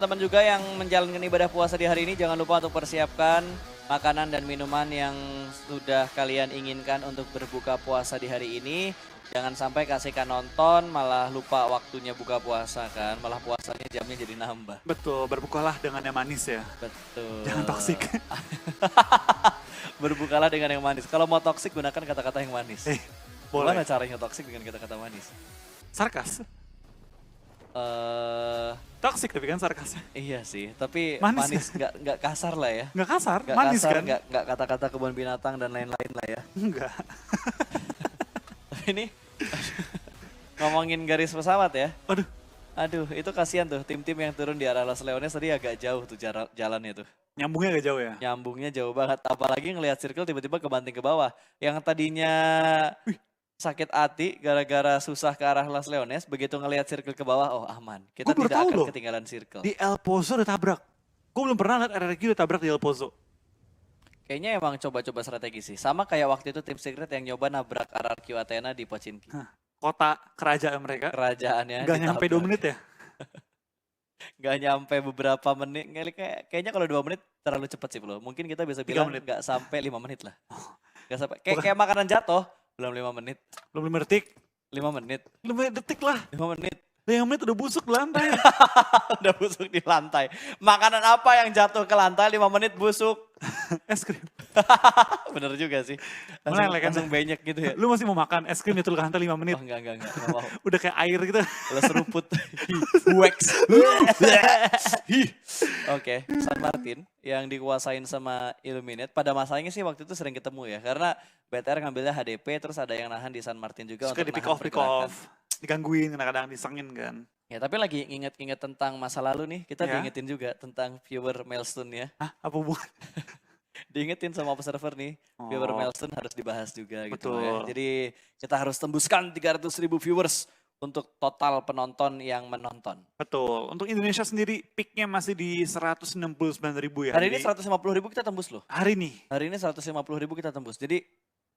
teman juga yang menjalankan ibadah puasa di hari ini, jangan lupa untuk persiapkan makanan dan minuman yang sudah kalian inginkan untuk berbuka puasa di hari ini. Jangan sampai kasihkan nonton, malah lupa waktunya buka puasa kan. Malah puasanya jamnya jadi nambah. Betul, berbukalah dengan yang manis ya. Betul. Jangan toksik. Berbukalah dengan yang manis. Kalau mau toksik gunakan kata-kata yang manis. Boleh. Gimana caranya toksik dengan kata-kata manis? Sarkas. Toksik tapi kan sarkasnya. Iya sih, tapi Manis. manis nggak kasar lah ya. Nggak kasar, Nggak manis kasar, kan? nggak kata-kata kebun binatang dan lain-lain lah ya. Enggak. Tapi ini ngomongin garis pesawat ya. Aduh, Aduh, itu kasihan tuh tim-tim yang turun di arah Los Leones tadi agak jauh tuh jalannya tuh. nyambungnya agak jauh ya. Nyambungnya jauh banget, apalagi ngelihat circle tiba-tiba kebanting ke bawah. Yang tadinya sakit hati gara-gara susah ke arah Los Leones, begitu ngelihat circle ke bawah, oh aman. Kita Gua baru tidak tahu akan loh. ketinggalan circle. Di El Pozo udah tabrak. Gue belum pernah lihat RRQ udah tabrak di El Pozo. Kayaknya emang coba-coba strategi sih. Sama kayak waktu itu tim Secret yang nyoba nabrak RRQ Athena di Pochinki. Kota kerajaan mereka. Kerajaannya Gak nyampe 2 menit ya. Gak nyampe beberapa menit. Kayaknya kalau 2 menit terlalu cepat sih bro. Mungkin kita bisa 3 bilang menit. gak sampai 5 menit lah. Gak sampai. Bukan. Kayak makanan jatuh. Belum 5 menit. Belum 5 detik. 5 menit. 5 detik lah. 5 menit. 5 menit udah busuk di lantai. Udah busuk di lantai. Makanan apa yang jatuh ke lantai 5 menit busuk? Es krim. Bener juga sih. Meleleh kan? Langsung banyak gitu ya. Lu masih mau makan es krim jatuh ke lantai 5 menit. Oh enggak mau. Udah kayak air gitu. Kalau seruput. Wax. Oke, San Martin yang dikuasain sama Illuminate. Pada masanya sih waktu itu sering ketemu ya. Karena BTR ngambilnya HDP, terus ada yang nahan di San Martin juga Suka untuk di nahan pick off, pergerakan. digangguin, kadang-kadang disengin kan. Ya tapi lagi inget-inget tentang masa lalu nih, kita Ya. diingetin juga tentang viewer milestone ya. Hah, apa hubungan? Diingetin sama observer nih, viewer Oh. milestone harus dibahas juga gitu ya. Betul. Jadi kita harus tembuskan 300.000 viewers untuk total penonton yang menonton. Betul. Untuk Indonesia sendiri peaknya masih di 169.000 ya. Hari ini Di- 150.000 kita tembus loh. Hari ini. Hari ini 150.000 kita tembus. Jadi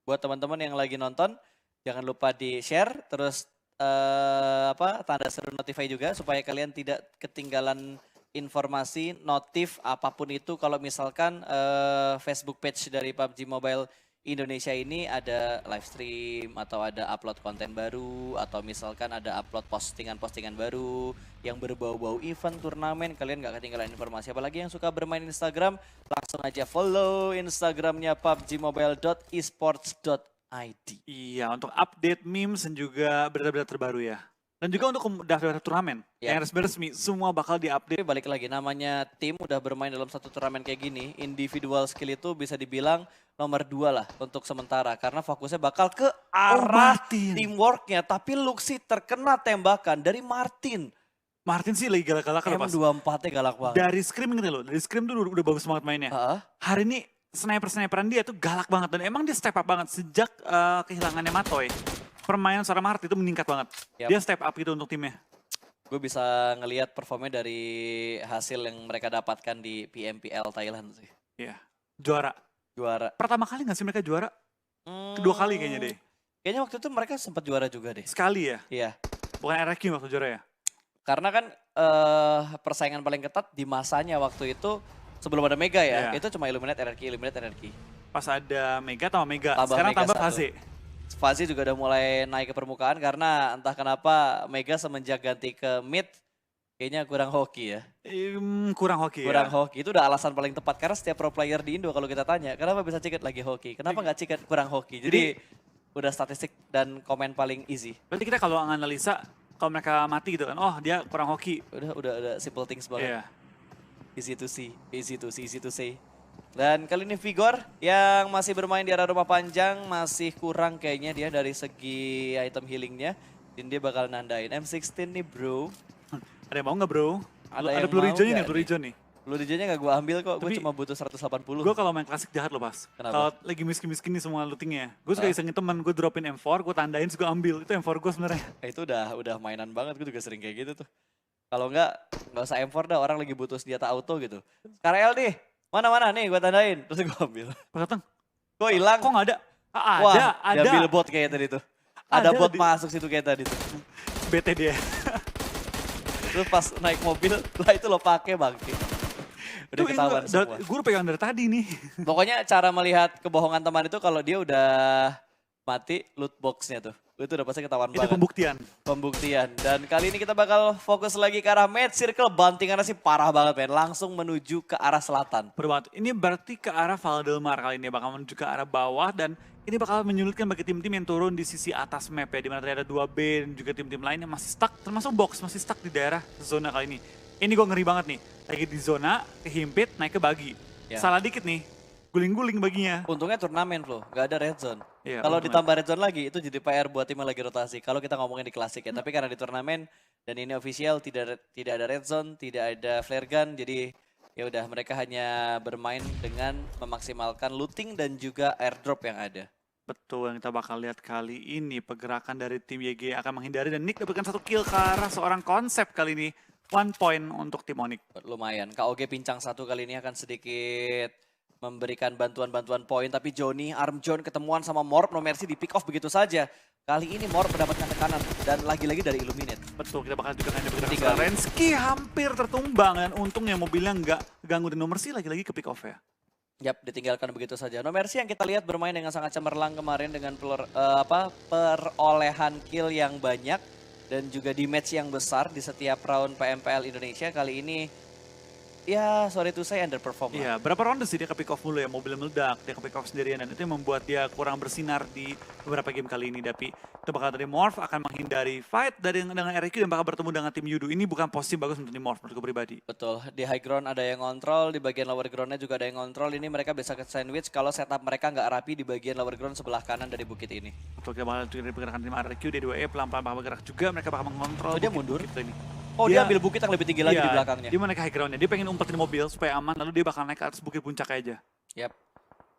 buat teman-teman yang lagi nonton, jangan lupa di share, terus tanda seru notify juga supaya kalian tidak ketinggalan informasi, notif apapun itu. Kalau misalkan Facebook page dari PUBG Mobile Indonesia ini ada live stream atau ada upload konten baru atau misalkan ada upload postingan-postingan baru yang berbau-bau event, turnamen, kalian gak ketinggalan informasi. Apalagi yang suka bermain Instagram, langsung aja follow Instagramnya pubgmobile.esports.id. Iya, untuk update memes dan juga berita-berita terbaru ya. Dan juga untuk daftar turnamen. Ya. Yang resmi semua bakal diupdate. Tapi balik lagi, namanya tim udah bermain dalam satu turnamen kayak gini, individual skill itu bisa dibilang nomor 2 lah untuk sementara. Karena fokusnya bakal ke arah Martin. teamworknya. Tapi Luxi terkena tembakan dari Martin. Martin sih lagi galak-galakan pas. M24-nya galak banget. Dari Scream gitu loh. Dari Scream tuh udah bagus banget mainnya. Heeh. Hari ini sniper-sniperan dia tuh galak banget. Dan emang dia step up banget. Sejak kehilangannya Matoy. Permainan seorang Martin itu meningkat banget. Yap. Dia step up gitu untuk timnya. Gue bisa ngelihat performnya dari hasil yang mereka dapatkan di PMPL Thailand sih. Iya. Juara. Juara. Pertama kali gak sih mereka juara? Kedua kali kayaknya deh. Kayaknya waktu itu mereka sempat juara juga deh. Sekali ya. Iya. Bukan RRQ waktu juara ya. Karena kan persaingan paling ketat di masanya waktu itu sebelum ada Mega ya. Iya. Itu cuma Illuminate RRQ. Pas ada Mega tambah Mega. Tambah Sekarang Mega tambah satu. Faze. Fazi juga udah mulai naik ke permukaan karena entah kenapa Mega semenjak ganti ke mid kayaknya kurang hoki ya. Kurang hoki Kurang ya. hoki. Itu udah alasan paling tepat karena setiap pro player di Indo kalau kita tanya, kenapa bisa Ciket lagi hoki? Kenapa nggak Ciket kurang hoki? Jadi udah statistik dan komen paling easy. Berarti kita kalau analisa, kalau mereka mati gitu kan, oh dia kurang hoki. Udah simple things banget. Iya. Easy to see, easy to say. Dan kali ini Vigor yang masih bermain di arah rumah panjang masih kurang kayaknya dia dari segi item healingnya. Dan dia bakal nandain M16 nih bro. Ada yang mau nggak bro? Ada Ada yang blue mau region nih, nggak blue nih? region nih. Lu DJ-nya gak gue ambil kok, gue Tapi- cuma butuh 180. Gue kalau main klasik jahat loh pas. Kenapa? Kalau lagi miskin-miskin nih semua lootingnya. Gue suka isengin temen, gue dropin M4, gue tandain, terus gue ambil. Itu M4 gue sebenarnya. Itu udah mainan banget, gue juga sering kayak gitu tuh. Kalau enggak usah M4 dah, orang lagi butuh senjata auto gitu. KRL nih, mana nih gue tandain, terus gue ambil. Pas datang, Kok hilang? kok nggak ada? Ah, Wah, ada. diambil bot kayak tadi tuh. Ada Ada bot di- masuk situ kayak tadi tuh. BT dia. Itu Terus pas naik mobil, lah itu lo pakai Bangki. Udah Tuh, ketahuan semua. gue udah pegang dari tadi nih. Pokoknya cara melihat kebohongan teman itu kalau dia udah mati loot boxnya tuh. Itu udah pasti ketahuan Itu banget. Pembuktian. Dan kali ini kita bakal fokus lagi ke arah match circle. Bantingannya sih parah banget men. Langsung menuju ke arah selatan. Bener banget. Ini berarti ke arah Valdemar kali ini bakal menuju ke arah bawah dan ini bakal menyulitkan bagi tim-tim yang turun di sisi atas map ya. Dimana tadi ada 2B dan juga tim-tim lain yang masih stuck, termasuk box masih stuck di daerah zona kali ini. Ini gue ngeri banget nih. Lagi di zona, kehimpit, naik ke bagi. Ya. Salah dikit nih, guling-guling baginya. Untungnya turnamen Flo, gak ada red zone. Iya, Kalau untungnya. ditambah red zone lagi itu jadi PR buat tim yang lagi rotasi. Kalau kita ngomongin di klasik ya, tapi karena di turnamen dan ini official tidak ada red zone, tidak ada flare gun, jadi ya udah mereka hanya bermain dengan memaksimalkan looting dan juga airdrop yang ada. Betul, yang kita bakal lihat kali ini pergerakan dari tim YG akan menghindari dan Nick dapatkan 1 kill ke arah seorang konsep kali ini. 1 point untuk tim Onyx. Lumayan, KOG pincang 1 kali ini akan sedikit memberikan bantuan-bantuan poin. Tapi Johnny, Armjon ketemuan sama Morp, No Mercy di pick off begitu saja. Kali ini Morp mendapatkan tekanan dan lagi-lagi dari Illuminate. Betul, kita bakal juga hanya bergerak Tinggal. setelah Rensky hampir tertumbang dan untungnya mobilnya nggak ganggu dan No Mercy lagi-lagi ke pick off ya. Yap, ditinggalkan begitu saja. No Mercy yang kita lihat bermain dengan sangat cemerlang kemarin dengan perolehan kill yang banyak dan juga di match yang besar di setiap round PMPL Indonesia. Kali ini ya sorry to say underperform. Iya, berapa ronde sih dia ke pick off mulu ya, mobil meledak, dia ke pick off sendirian dan itu yang membuat dia kurang bersinar di beberapa game kali ini. Tapi itu bakal dari Morph akan menghindari fight dengan RQ dan bakal bertemu dengan tim Yudu. Ini bukan posisi bagus untuk tim Morph menurut gue pribadi. Betul, di high ground ada yang ngontrol, di bagian lower groundnya juga ada yang ngontrol. Ini mereka bisa ke sandwich kalau setup mereka nggak rapi di bagian lower ground sebelah kanan dari bukit ini. Betul, kita bakal dari pergerakan tim RQ, D2E pelan-pelan bakal bergerak juga, mereka bakal mengontrol. Oh, dia mundur? Bukit ini. Oh dia ambil bukit yang lebih tinggi lagi di belakangnya. Dia mau naik high groundnya, dia pengen umpetin mobil supaya aman, lalu dia bakal naik ke atas bukit puncak aja. Yap.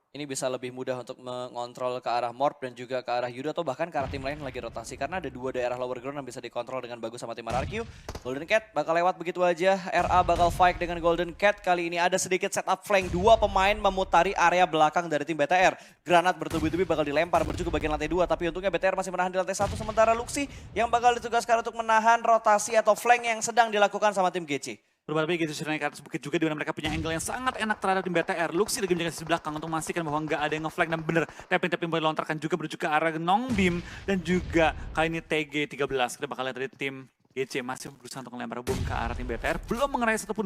Ini bisa lebih mudah untuk mengontrol ke arah Morp dan juga ke arah Yudo atau bahkan ke arah tim lain yang lagi rotasi. Karena ada 2 daerah lower ground yang bisa dikontrol dengan bagus sama tim RRQ. Golden Cat bakal lewat begitu aja. RA bakal fight dengan Golden Cat. Kali ini ada sedikit setup flank. 2 pemain memutari area belakang dari tim BTR. Granat bertubi-tubi bakal dilempar menuju ke bagian lantai 2. Tapi untungnya BTR masih menahan di lantai 1. Sementara Luxi yang bakal ditugaskan untuk menahan rotasi atau flank yang sedang dilakukan sama tim GC. Berbalik gitu naik ke atas bukit juga di mana mereka punya angle yang sangat enak terhadap tim BTR. Luxi lagi menjaga sisi belakang untuk memastikan bahwa nggak ada yang nge-flank dan bener. Tapping boleh lontarkan juga menuju ke arah Nongbim dan juga kali ini TG13. Kita bakal lihat dari tim GC masih berusaha untuk melempar bom ke arah tim BTR. Belum mengerai satupun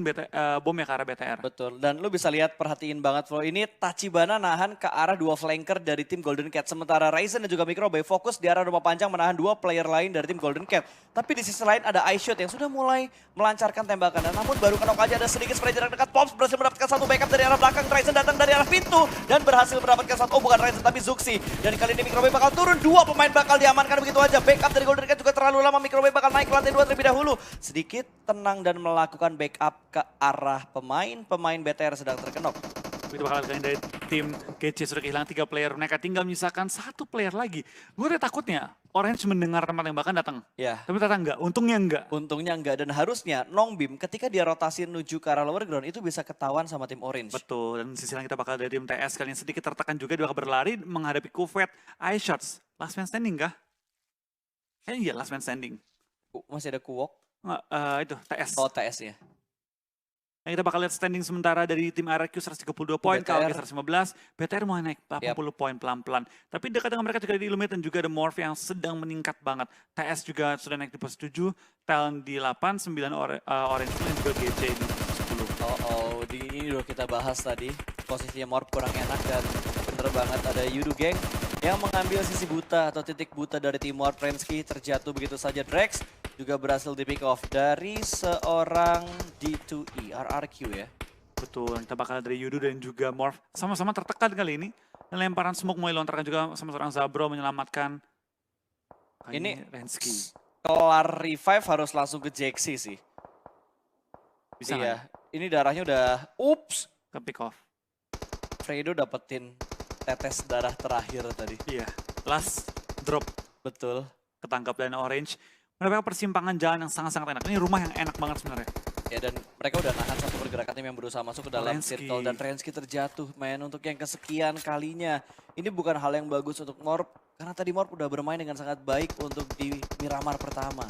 bom ya ke arah BTR. Betul, dan lu bisa lihat perhatiin banget Flo. Ini Tachibana nahan ke arah 2 flanker dari tim Golden Cat. Sementara Ryzen dan juga Microbay fokus di arah rumah panjang menahan 2 player lain dari tim Golden Cat. Tapi di sisi lain ada iShot yang sudah mulai melancarkan tembakan. Dan namun baru kenok aja ada sedikit spray jarak dekat. Pops berhasil mendapatkan 1 backup dari arah belakang. Ryzen datang dari arah pintu dan berhasil mendapatkan 1. Oh bukan Ryzen tapi Zuxi. Dan kali ini Microbay bakal turun. 2 pemain bakal diamankan begitu aja. Backup dari Golden Cat juga terlalu lama. Microbay bakal naik ke lantai 2 terlebih dahulu. Sedikit tenang dan melakukan backup ke arah pemain BTR sedang terkenok. Itu bakal dari tim GC sudah kehilangan 3 player. Mereka tinggal menyisakan 1 player lagi. Gue udah takutnya Orange mendengar tempat tembakan datang. Ya. Tapi ternyata enggak, untungnya enggak. Untungnya enggak dan harusnya Nongbim ketika dia rotasi menuju ke arah lower ground itu bisa ketahuan sama tim Orange. Betul, dan sisi lain kita bakal dari tim TS kali ini sedikit tertekan juga. Dia bakal berlari menghadapi Kufet iShots. Last man standing kah? Kayaknya iya last man standing. Masih ada Kuwok. Nggak, itu TS. Oh TS ya. Yang kita bakal lihat standing sementara dari tim RQ 132 poin, KOG 115, BTR mau naik 80 poin pelan-pelan. Tapi dekat dengan mereka juga di Illuminate dan juga ada Morph yang sedang meningkat banget. TS juga sudah naik di pos 7, Talon di 8, 9 Orange dan juga GC di 10. Di ini udah kita bahas tadi. Posisinya Morph kurang enak dan bener banget ada Yudu Gang yang mengambil sisi buta atau titik buta dari tim Morph. Rensky terjatuh begitu saja. Drex juga berhasil di pick off dari seorang D2E, RRQ ya. Betul, kita bakal dari Yudu dan juga Morph sama-sama tertekan kali ini. Dan lemparan smoke mulai lontarkan juga sama seorang Zabro menyelamatkan. Ini Rensky. Kelar revive harus langsung ke Jaxi sih. Bisa iya, ini darahnya udah, ups. Ke pick off. Fredo dapetin tetes darah terakhir tadi. Iya, last drop. Betul. Ketangkap dan Orange. Mereka persimpangan jalan yang sangat-sangat enak. Ini rumah yang enak banget sebenarnya. Ya dan mereka udah nahan satu pergerakan tim yang berusaha masuk ke dalam Rensky. circle. Dan Rensky terjatuh main untuk yang kesekian kalinya. Ini bukan hal yang bagus untuk Morph. Karena tadi Morph udah bermain dengan sangat baik untuk di Miramar pertama.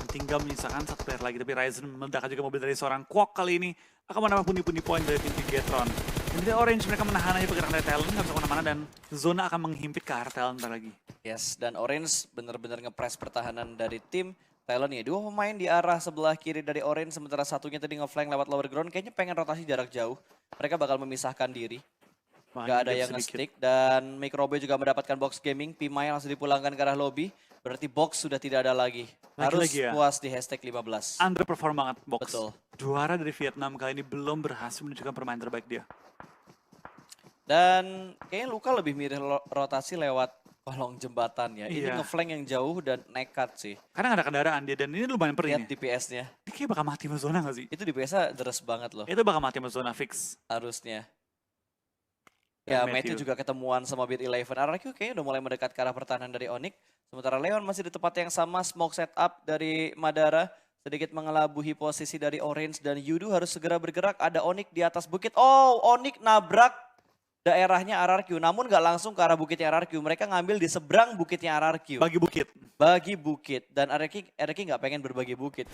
tinggal menyisakan satu player lagi. Tapi Ryzen meledakkan juga mobil dari seorang Kwok kali ini akan menambah pundi-pundi poin dari tim Bigetron. Dan dari Orange mereka menahan aja pergerakan dari Talon, nggak bisa kemana-mana dan zona akan menghimpit ke arah Talon ntar lagi. Yes, dan Orange benar-benar nge-press pertahanan dari tim Talon ya. Dua pemain di arah sebelah kiri dari Orange, sementara satunya tadi nge-flank lewat lower ground. Kayaknya pengen rotasi jarak jauh. Mereka bakal memisahkan diri. Gak ada yang nge-stick. Dan Microbe juga mendapatkan box gaming. Pimai langsung dipulangkan ke arah lobby. Berarti box sudah tidak ada lagi. Harus ya. puas di hashtag 15. Underperform banget box. Betul. Juara dari Vietnam kali ini belum berhasil menunjukkan permainan terbaik dia. Dan kayaknya Luka lebih mirip rotasi lewat kolong jembatan ya. Ini Iya. nge-flank yang jauh dan nekat sih. Karena nggak ada kendaraan dia dan ini lumayan perih Lihat nih. DPS-nya. Ini kayak bakal mati sama zona nggak sih? Itu DPS-nya deres banget loh. Itu bakal mati sama zona fix. Harusnya. Dan Ya, Matthew juga ketemuan sama Beat 11. RRQ kayaknya udah mulai mendekat ke arah pertahanan dari Onyx. Sementara Leon masih di tempat yang sama, smoke setup dari Madara. Sedikit mengelabuhi posisi dari Orange dan Yudu harus segera bergerak. Ada Onyx di atas bukit. Oh, Onyx nabrak daerahnya RRQ. Namun nggak langsung ke arah bukitnya RRQ. Mereka ngambil di seberang bukitnya RRQ. Bagi bukit. Bagi bukit. Dan RRQ nggak pengen berbagi bukit.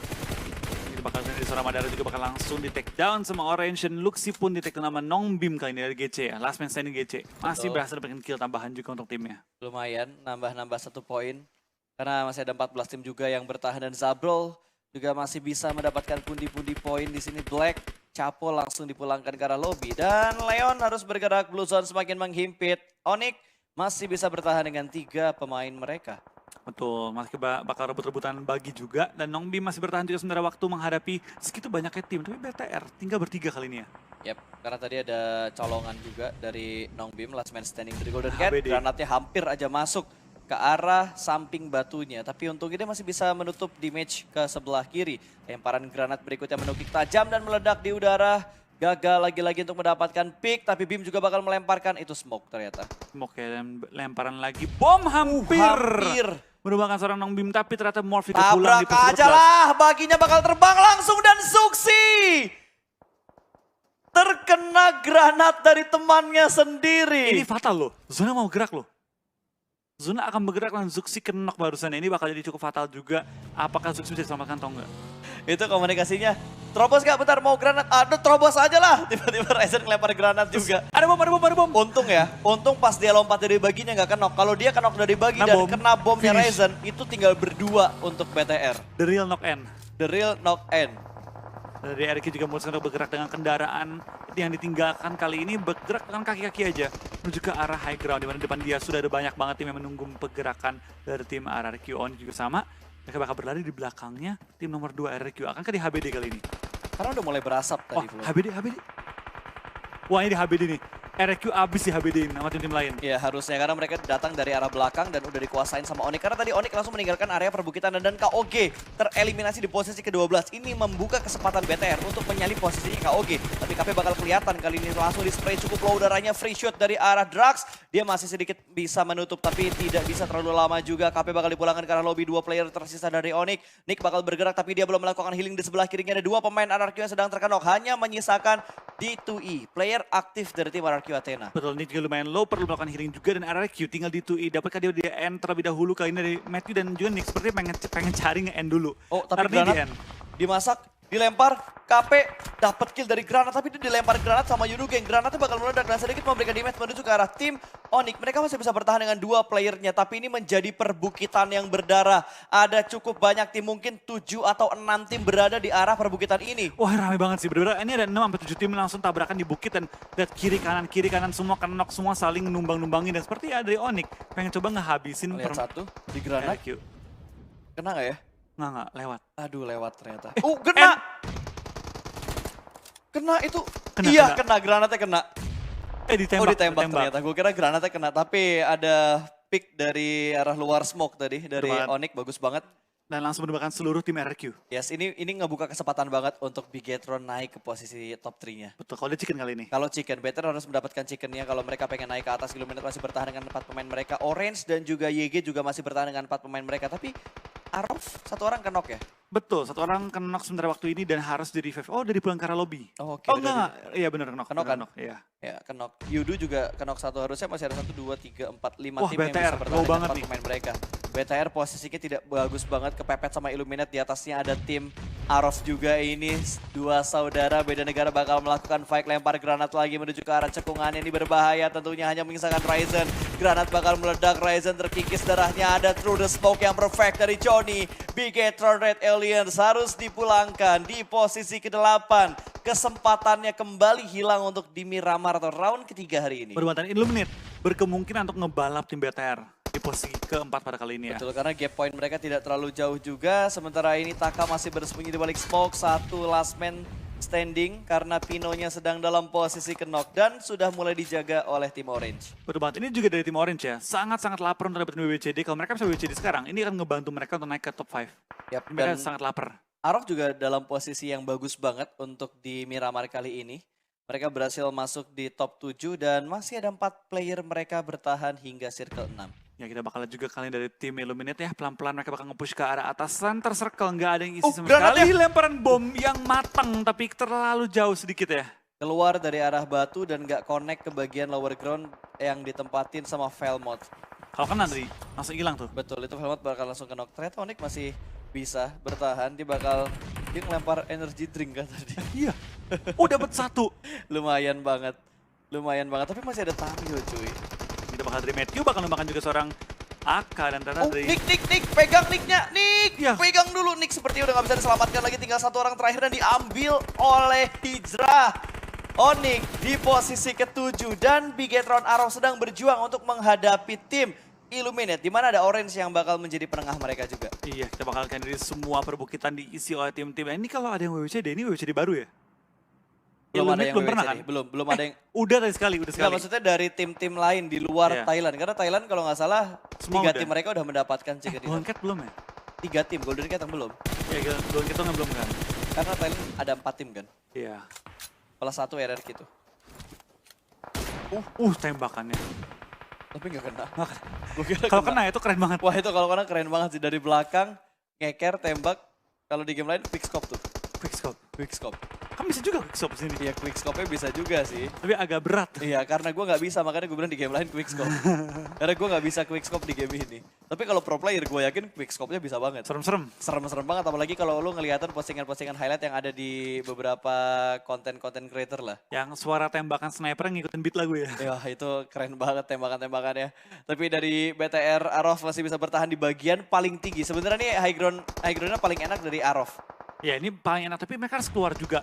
Ini bakal dari seorang Madara juga bakal langsung di take down sama Orange dan Luxi pun di take down sama Nongbim kali ini dari GC ya. Last man standing GC. Masih Betul. berhasil dapetin kill tambahan juga untuk timnya. Lumayan, nambah 1 poin. Karena masih ada 14 tim juga yang bertahan dan Zabrol juga masih bisa mendapatkan pundi-pundi poin di sini. Black, Chapo langsung dipulangkan ke arah lobby. Dan Leon harus bergerak, Blue Zone semakin menghimpit. Onyx masih bisa bertahan dengan 3 pemain mereka. Betul, masih bakal rebut-rebutan bagi juga. Dan Nongbim masih bertahan juga sementara waktu menghadapi segitu banyaknya tim. Tapi BTR tinggal bertiga kali ini ya. Yap, karena tadi ada colongan juga dari Nongbim, last man standing dari Golden Cat. HBD. Granatnya hampir aja masuk ke arah samping batunya. Tapi untungnya dia masih bisa menutup damage ke sebelah kiri. Lemparan granat berikutnya menukik tajam dan meledak di udara. Gagal lagi-lagi untuk mendapatkan pick, tapi Bim juga bakal melemparkan. Itu smoke ternyata. Smoke ya, dan lemparan lagi. Bom hampir. Hampir. Merupakan seorang Nongbim, tapi ternyata Morph juga pulang di Tabrak posisi aja 14. lah, baginya bakal terbang langsung dan Suksi. Terkena granat dari temannya sendiri. Ini fatal loh, Zona mau gerak loh. Zona akan bergerak dan Zuxi kenok barusan. Ini bakal jadi cukup fatal juga. Apakah Zuxi bisa diselamatkan atau enggak? Itu komunikasinya. Terobos gak? Bentar mau granat. Aduh terobos aja lah. Tiba-tiba Ryzen ngelempar granat juga. Ada bom. Untung ya. Untung pas dia lompat dari baginya gak kenok. Kalau dia kenok dari bagi Kena dan bom. kena bomnya Finish. Ryzen. Itu tinggal berdua untuk BTR. The real knock-end. The real knock-end. Dari Eriki juga memutuskan untuk bergerak dengan kendaraan yang ditinggalkan kali ini, bergerak dengan kaki-kaki aja menuju ke arah high ground, di mana depan dia sudah ada banyak banget tim yang menunggu pergerakan dari tim RRQ. On juga sama, mereka bakal berlari di belakangnya tim nomor 2 RRQ. Akankah di HBD kali ini? Karena udah mulai berasap Oh, tadi. Flo. HBD. Wah, ini di HBD nih. RRQ abis di HBD sama tim-tim lain. Ya harusnya karena mereka datang dari arah belakang dan udah dikuasain sama Onyx. Karena tadi Onyx langsung meninggalkan area perbukitan dan KOG tereliminasi di posisi ke-12. Ini membuka kesempatan BTR untuk menyalip posisinya KOG. Tapi KP bakal kelihatan kali ini langsung di spray cukup low udaranya. Free shot dari arah Drax. Dia masih sedikit bisa menutup tapi tidak bisa terlalu lama juga. KP bakal dipulangkan ke arah lobby. 2 player tersisa dari Onyx. Nick bakal bergerak tapi dia belum melakukan healing di sebelah kirinya. Ada 2 pemain RRQ yang sedang terkenok. Hanya menyisakan D2E. Player aktif dari tim RRQ Athena. Betul, ini juga lumayan low, perlu melakukan healing juga, dan RRQ tinggal di 2E. Dapatkah dia end terlebih dahulu kali ini dari Matthew dan juga Nick? Sepertinya pengen cari nge-end dulu. Oh, tapi Artinya granat di-end. dimasak, dilempar, KP dapat kill dari granat, tapi dia dilempar granat sama Yudu Geng. Granatnya bakal meledak dan sedikit memberikan damage menuju ke arah tim Onyx. Mereka masih bisa bertahan dengan 2 playernya, tapi ini menjadi perbukitan yang berdarah. Ada cukup banyak tim, mungkin 7 atau 6 tim berada di arah perbukitan ini. Wah, ramai banget sih. Bener-bener ini ada 6-7 tim langsung tabrakan di bukit, dan lihat kiri kanan semua kenok, semua saling numbang-numbangin. Dan seperti ya dari Onyx pengen coba ngehabisin Lihat satu di granat, RRQ. kena nggak ya? Nggak, lewat. Aduh lewat ternyata. Kena! Kena itu. Iya kena, granatnya kena. Ditembak. Oh ditembak ternyata, gue kira granatnya kena, tapi ada pick dari arah luar smoke tadi, dari Betul banget. Onyx, bagus banget. Dan langsung menembakkan seluruh tim RRQ. Yes, ini ngebuka kesempatan banget untuk Bigetron naik ke posisi top 3-nya. Betul, kalau dia chicken kali ini. Kalau chicken, better harus mendapatkan chickennya kalau mereka pengen naik ke atas. Illuminate masih bertahan dengan 4 pemain mereka. Orange dan juga YG juga masih bertahan dengan 4 pemain mereka. Tapi Arof 1 orang kenok ya? Betul, satu orang kena knock sementara waktu ini dan harus di revive. Oh, udah dipulang ke arah lobby. Oh, oke. Oh enggak, iya bener knock. Knock kan? Knock, iya. Ya, kenok. Yudu juga kenok satu, harusnya masih ada 1, 2, 3, 4, 5 Wah, tim yang BTR, bisa bertahan low dengan banget 4 nih. pemain mereka. BTR posisinya tidak bagus banget, kepepet sama Illuminate. Di atasnya ada tim Arof juga ini. Dua saudara beda negara bakal melakukan fight, lempar granat lagi menuju ke arah cekungan. Ini berbahaya, tentunya hanya mengisahkan Ryzen. Granat bakal meledak, Ryzen terkikis, darahnya ada through the smoke yang perfect dari Johnny. Bigetron Red Aliens harus dipulangkan di posisi ke-8. Kesempatannya kembali hilang untuk di Miramar atau round ketiga hari ini. Perbuatan Illuminate berkemungkinan untuk ngebalap tim BTR di posisi keempat pada kali ini ya. Betul, karena gap point mereka tidak terlalu jauh juga. Sementara ini Taka masih bersembunyi di balik smoke. Satu last man standing karena Pinonya sedang dalam posisi knock dan sudah mulai dijaga oleh tim Orange. Betul banget, ini juga dari tim Orange ya. Sangat-sangat lapar untuk dapetin WWCD. Kalau mereka bisa WWCD sekarang, ini akan ngebantu mereka untuk naik ke top 5. Yap, Mereka dan sangat lapar. Arof juga dalam posisi yang bagus banget untuk di Miramar kali ini. Mereka berhasil masuk di top 7 dan masih ada 4 player mereka bertahan hingga circle 6. Ya kita bakal lihat juga kali dari tim Illuminate ya. Pelan-pelan mereka bakal nge-push ke arah atas center circle. Nggak ada yang isi sama granatnya. sekali. Lemparan bom yang matang tapi terlalu jauh sedikit ya. Keluar dari arah batu dan nggak connect ke bagian lower ground yang ditempatin sama Velmot. Kalau kena tadi, langsung hilang tuh. Betul, itu Velmot bakal langsung ke knock. Ternyata Onyx masih bisa bertahan, dia ngelempar energy drink kan tadi. Iya. Oh dapat satu. Lumayan banget, tapi masih ada Tamio cuy. Kita bakal dari Matthew, bakal nembakkan juga seorang AK dan ternyata Oh, dari... Nick, pegang Nicknya, Nick! Ya. Pegang dulu, Nick seperti udah gak bisa diselamatkan lagi, tinggal satu orang terakhir dan diambil oleh Hijrah. Onyx di posisi ke-7 dan Bigetron Arof sedang berjuang untuk menghadapi tim Illuminate, di mana ada Orange yang bakal menjadi penengah mereka juga. Iya, kita bakal lihat dari semua perbukitan diisi oleh tim-tim. Ini kalau ada yang WWCD, ini WWCD baru ya? Belum ada Illuminate yang belum pernah WWCD, kan? belum ada yang... Udah sekali. Enggak, maksudnya dari tim-tim lain di luar Iya. Thailand. Karena Thailand kalau nggak salah, Semua 3 udah. tim mereka udah mendapatkan chicken dinner. Golden Cat belum ya? 3 tim, Golden Cat yang belum. Iya, Golden Cat belum kan? Karena Thailand ada 4 tim kan. Iya. Plus 1 RRQ itu. Tembakannya. Tapi nggak kena. Nggak kena. Gua kira Kalau kena itu keren banget. Wah itu kalau kena keren banget sih. Dari belakang, ngeker, tembak. Kalau di game lain, quick scope tuh. Quickscope. Quick scope. Kan bisa juga quickscope sini. Iya, quick scope-nya bisa juga sih. Tapi agak berat. Iya, karena gue nggak bisa, makanya gue bilang di game lain quick scope. Karena gue nggak bisa quick scope di game ini. Tapi kalau pro player, gue yakin quick scope-nya bisa banget. Serem-serem. Serem-serem banget, apalagi kalau lu ngeliatin postingan-postingan highlight yang ada di beberapa konten-konten creator lah. Yang suara tembakan sniper yang ngikutin beat lagu ya. Ya itu keren banget tembakan-tembakannya. Tapi dari BTR, Arof masih bisa bertahan di bagian paling tinggi. Sebenarnya nih high ground-nya paling enak dari Arof. Ya ini paling enak, tapi mereka harus keluar juga.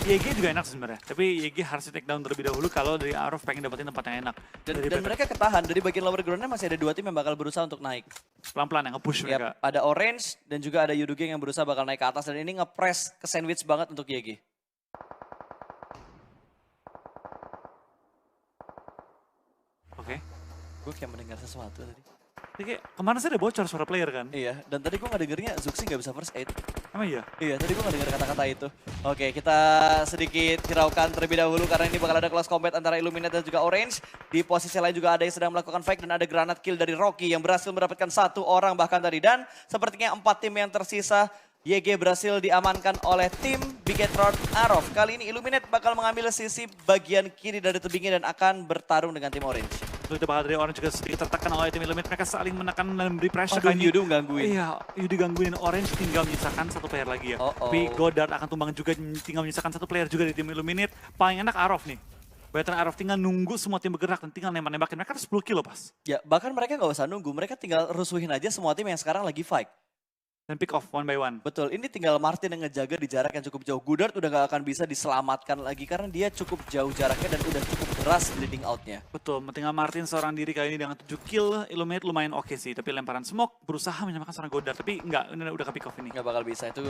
YG juga enak sebenarnya, tapi YG harus di take down terlebih dahulu kalau dari Arof pengen dapetin tempat yang enak. Dan mereka ketahan, dari bagian lower ground-nya masih ada 2 tim yang bakal berusaha untuk naik. Pelan-pelan yang nge-push mereka. Yap, ada Orange dan juga ada Yudu Gang yang berusaha bakal naik ke atas. Dan ini nge-press ke sandwich banget untuk YG. Oke. Gue kayak mendengar sesuatu tadi. Ini kayak kemana sih ada bocor suara player kan? Iya, dan tadi gue gak dengernya Zuxi gak bisa first aid. Emang iya? Iya, tadi gue gak denger kata-kata itu. Oke, kita sedikit hiraukan terlebih dahulu karena ini bakal ada close combat antara Illuminate dan juga Orange. Di posisi lain juga ada yang sedang melakukan fight dan ada granat kill dari Rocky yang berhasil mendapatkan 1 orang bahkan tadi. Dan sepertinya 4 tim yang tersisa, YG berhasil diamankan oleh tim Bigetron Arof. Kali ini Illuminate bakal mengambil sisi bagian kiri dari tebingnya dan akan bertarung dengan tim Orange. Itu bakal dari Orange juga sedikit tertekan oleh tim Illuminate. Mereka saling menekan dan beri pressure. Aduh, kali ini. Yudu gangguin. Iya, Yudu gangguin. Orange tinggal menyisakan 1 player lagi ya. Tapi Godard akan tumbang juga, tinggal menyisakan 1 player juga dari tim Illuminate. Paling enak Arof nih. Veteran Arof tinggal nunggu semua tim bergerak dan tinggal nembak-nembakin. Mereka harus 10 kill pas. Ya, bahkan mereka nggak usah nunggu. Mereka tinggal rusuhin aja semua tim yang sekarang lagi fight. Dan pick off one by one. Betul, ini tinggal Martin yang ngejaga di jarak yang cukup jauh. Godard udah gak akan bisa diselamatkan lagi karena dia cukup jauh jaraknya dan udah cukup deras bleeding out-nya. Betul, tinggal Martin seorang diri kali ini dengan 7 kill. Illuminate lumayan oke sih, tapi lemparan smoke berusaha menyamakan seorang Godard. Tapi enggak, ini udah ke pick off ini. Gak bakal bisa, itu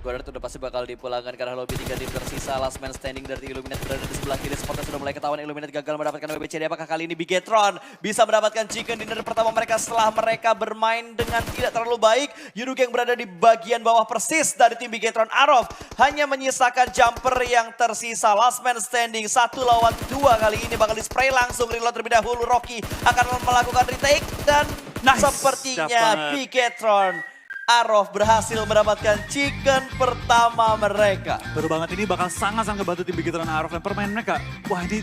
Godard udah pasti bakal dipulangkan karena lobby 3 tim tersisa. Last man standing dari Illuminate berada di sebelah kiri. Spotnya sudah mulai ketahuan, Illuminate gagal mendapatkan WBCD. Apakah kali ini Bigetron bisa mendapatkan chicken dinner pertama mereka setelah mereka bermain dengan tidak terlalu baik. Yudu yang berada di bagian bawah persis dari tim Bigetron Arof. Hanya menyisakan jumper yang tersisa. Last man standing, 1 lawan 2 kali ini bakal di-spray langsung. Reload terlebih dahulu, Rocky akan melakukan retake. Dan Nice. sepertinya Bigetron Arov berhasil mendapatkan chicken pertama mereka. Baru banget ini bakal sangat-sangat ngebantu tim Bigetron Arov dan permainan mereka. Wah ini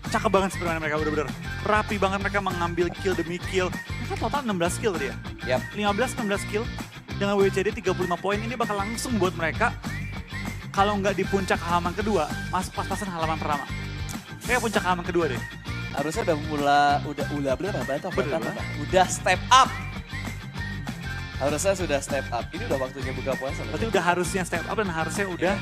cakep banget sih permainan mereka, bener-bener rapi banget mereka mengambil kill demi kill. Mereka total 16 kill tadi ya? Yap. 15-16 kill dengan WCD 35 poin ini bakal langsung buat mereka kalau nggak di puncak halaman kedua, masuk pas-pasan halaman pertama. Kayak puncak halaman kedua deh. Harusnya udah step up. Harusnya sudah step up. Ini udah waktunya buka puasa. Berarti udah harusnya step up dan harusnya udah